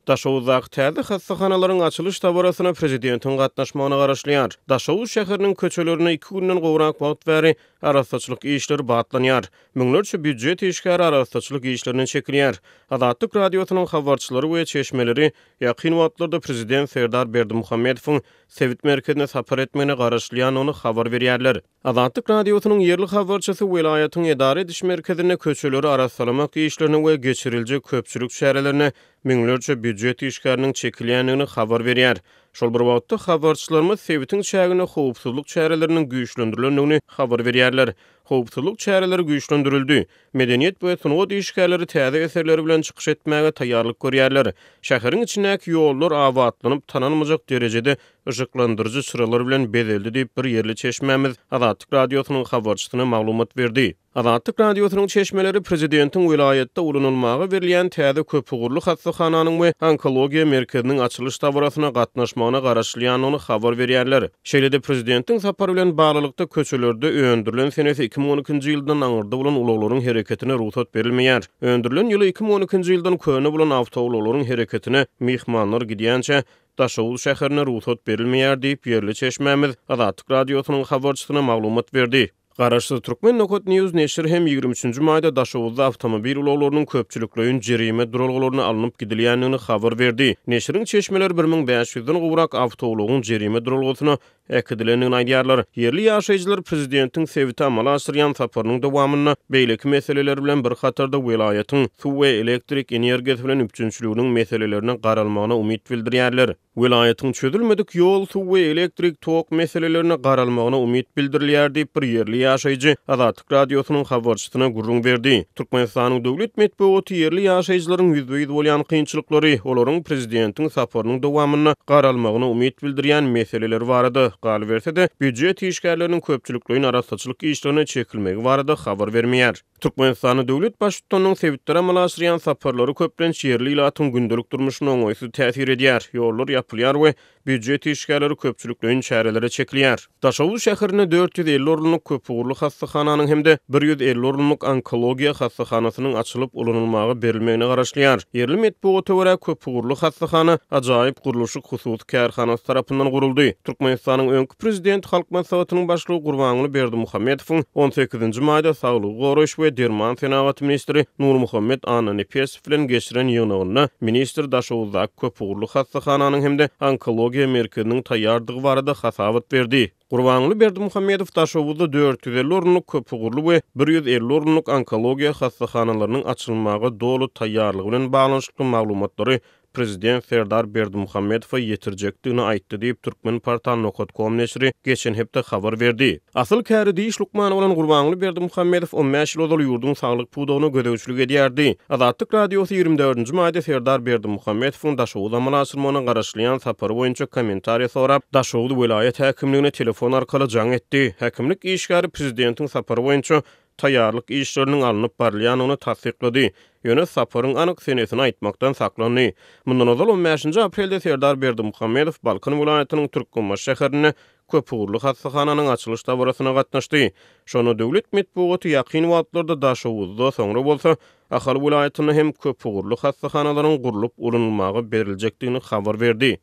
Daşowuzdaky täze hassahanaların açılış tabarasına prezidentin gatnaşmagyna garaşlýar. Daşowuz şäheriniň köçelerine 2 günden gowrak wagt bäri arasaçylyk işleri batlanýar. Müňlerçe büdjet işgäri arasaçylyk işlerinden çekilýär. Azatlyk radiosynyň habarçylary we çeşmeleri ýakyn wagtlarda prezident Serdar Berdimuhammedowyň Sewit merkezine sapar etmegine garaşlýan ony habar berýärler. Azatlyk radiosynyň ýerli habarçysy welaýatyň edara ediş merkezine köçeleri arasalamak işlerini we geçiriljek köpçülük şäherlerine müňlerçe büdjet işgäriniň çekilýänligini habar berýär. Şol bir wagtda habarçylarymyz Sewitin çägine howpsuzlyk çäreleriniň güýçlendirilýändigini habar berýärler. Howpsuzlyk çäreleri güýçlendirildi. Medeniýet we sungat işgärleri täze eserleri bilen çykyş etmäge taýýarlyk görýärler. Şäheriň içindäki ýollar awatlanyp tananmajak derejede ışıklandırıcı sıralar bilen bezeldi diýip bir ýerli çeşmemiz Azatlyk radiosynyň habarçysyna maglumat berdi. Azatlyk radiosynyň çeşmeleri prezidentiň vilayetde ulanylmagy berilýän täze köpügurly hassahanyň we onkologiýa merkeziniň açylış tabarasına gatnaşmagyna garaşlýan ony habar berýärler. Şeýlede prezidentiň sapary bilen baglykda köçelerde öndürilen senesi 2012-nji ýyldan aňyrda bolan ulaglaryň hereketine ruhsat berilmeýär. Öndürilen ýyly 2012-nji ýyldan köne bolan awtowlaglaryň hereketine mihmanlar gidýänçe Daşowuz şäherine ruhsat berilmeýär diýip ýerli çeşmemiz Azatlyk radiosynyň habarçysyna maglumat berdi. Garaşsyz Türkmen Nokot News neşri hem 23-nji maýda Daşowuzda awtomobil ulaglarynyň köpçülikleýin jerime duralgalaryna alınıp gidilýändigini habar berdi. Neşriň çeşmeleri 1500-den gowrak awtowlagyň jerime duralgasyna ekdilendigini aýdýarlar. Yerli ýaşaýjylar prezidentiň Sewite amala aşyrýan saparynyň dowamyna beýleki meseleler bilen bir hatarda welaýatyň suw we elektrik energiýasy bilen üçinçiliginiň meselelerine garalmagyna umyt bildirýärler. Welaýatyň çözülmedik ýol, suw we elektrik tok meselelerine garalmagyna umyt bildirilýär diýip bir yerli ýaşaýjy Azatlyk radiosynyň habarçysyna gurrun berdi. Türkmenistanyň döwlet medeniýeti yerli ýaşaýjylaryň ýüzde bolan kynçylyklary, olaryň prezidentiň saparynyň dowamyna garalmagyna umyt bildirýän meseleler barada galy berse de büdjet işgärleriniň köpçülikleýin arasaçylyk işlerine çekilmegi barada habar bermeýär. Türkmenistanyň döwlet başçysynyň Sewitlere amala aşyrýan saparlary köplenç yerli ilatyň gündelik durmuşyna oňaýsy täsir edýär. Ýollar ýapylýar we büdjet işgärleri köpçülikleýin çärelere çekilýär. Daşowuz şäherine 450 orunluk köpügurly hassahanyň hemde 150 orunluk onkologiýa hassahanasynyň açylyp ulanylmagy berilmegine garaşlýar. Yerli medeniýete görä köpügurly hassahana ajaýyp guruluşy hususy kärhanasy tarapyndan guruldy. Türkmenistanyň öňkü prezident halk maslahatynyň başlygy Gurbanuly Berdimuhammedowyň 18-nji maýda saglyk goraş we derman senagat ministri Nurmuhammed Ananepes bilen geçiren ýygnagyna ministr Daşowuzda köpügurly hassahanyň hemde onkologiýa merkeziniň taýýardygy barada hasabat berdi. Gurbanuly Berdimuhammedow Daşowuzda 450 orunluk köpügurly we 150 orunluk onkologiýa hassahanalyrynyň açylmagy dolu taýýarlygy bilen baglanşykly maglumatlary prezident Serdar Berdimuhammedow ýetirjekdigini aýtdy diýip Türkmen portaly Nokot.com neşri geçen hepde habar berdi. Asyl käri diýiş lukmany bolan Gurbanuly Berdimuhammedow 15 ýyl ozal ýurdun saglyk puwdagyna gödäwçilik edýärdi. Azatlyk radiosy 24-nji maýda Serdar Berdimuhammedowyň Daşowuzda amala aşyrmagyna garaşlýan sapary boýunça kommentariýa sorap, Daşowuz welaýat häkimligine telefon arkaly jaň etdi. Häkimlik işgäri prezidentiň sapary boýunça taýýarlyk işleriniň alınıp barylýanyny tasdiklady. Ýöne saparyň anyk senesini aýtmakdan saklandy. Mundan ozal 15-nji aprelde Serdar Berdimuhammedow Balkan welaýatynyň Türkmenbaş şäherine köpügurly hassahanyň açylış tabaryna gatnaşdy. Şonu döwlet medeniýeti ýakyn wagtlarda Daşowuzda soňra bolsa, ahal welaýatyna hem köpügurly hassahanylaryň gurulyp ulanylmagy beriljekdigini habar berdi.